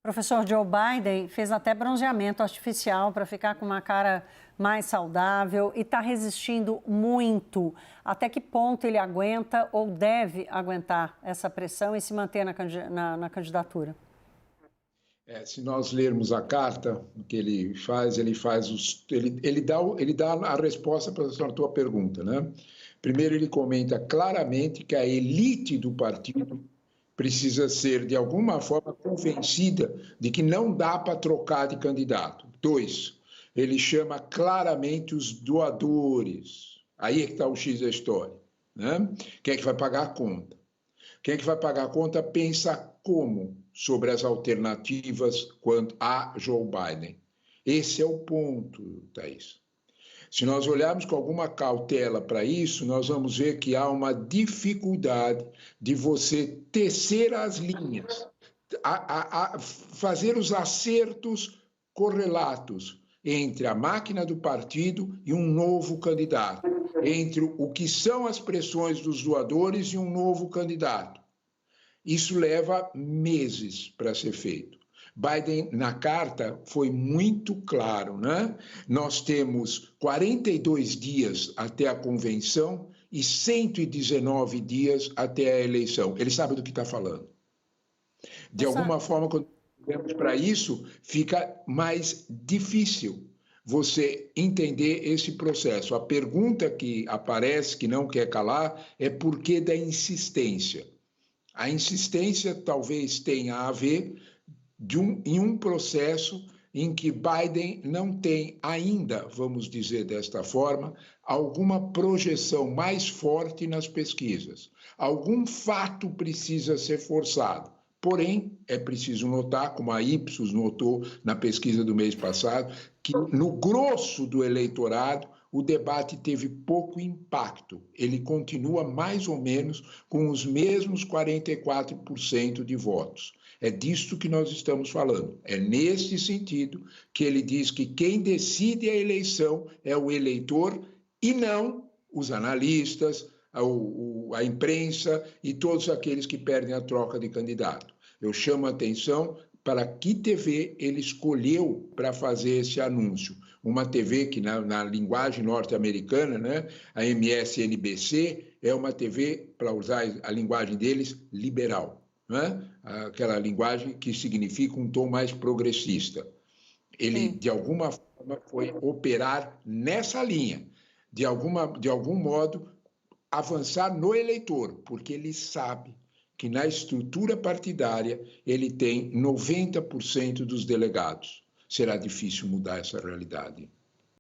Professor, Joe Biden fez até bronzeamento artificial para ficar com uma cara mais saudável e está resistindo muito. Até que ponto ele aguenta ou deve aguentar essa pressão e se manter na candidatura? Se nós lermos a carta, o que ele faz ele dá a resposta para a tua pergunta, né? Primeiro, ele comenta claramente que a elite do partido precisa ser, de alguma forma, convencida de que não dá para trocar de candidato. Dois, ele chama claramente os doadores. Aí é que está o X da história, né? Quem é que vai pagar a conta? Quem é que vai pagar a conta pensa como sobre as alternativas quanto a Joe Biden. Esse é o ponto, Thaís. Se nós olharmos com alguma cautela para isso, nós vamos ver que há uma dificuldade de você tecer as linhas, fazer os acertos correlatos entre a máquina do partido e um novo candidato, entre o que são as pressões dos doadores e um novo candidato. Isso leva meses para ser feito. Biden, na carta, foi muito claro, né? Nós temos 42 dias até a convenção e 119 dias até a eleição. Ele sabe do que está falando. De alguma forma, quando olhamos para isso, fica mais difícil você entender esse processo. A pergunta que aparece, que não quer calar, é por que da insistência? A insistência talvez tenha a ver em um processo em que Biden não tem ainda, vamos dizer desta forma, alguma projeção mais forte nas pesquisas. Algum fato precisa ser forçado. Porém, é preciso notar, como a Ipsos notou na pesquisa do mês passado, que no grosso do eleitorado o debate teve pouco impacto. Ele continua mais ou menos com os mesmos 44% de votos. É disso que nós estamos falando. É nesse sentido que ele diz que quem decide a eleição é o eleitor e não os analistas, a imprensa e todos aqueles que perdem a troca de candidato. Eu chamo a atenção para que TV ele escolheu para fazer esse anúncio. Uma TV que, na linguagem norte-americana, né, a MSNBC, é uma TV, para usar a linguagem deles, liberal. Né? Aquela linguagem que significa um tom mais progressista. Ele, de alguma forma, foi operar nessa linha, de algum modo, avançar no eleitor, porque ele sabe que na estrutura partidária ele tem 90% dos delegados. Será difícil mudar essa realidade.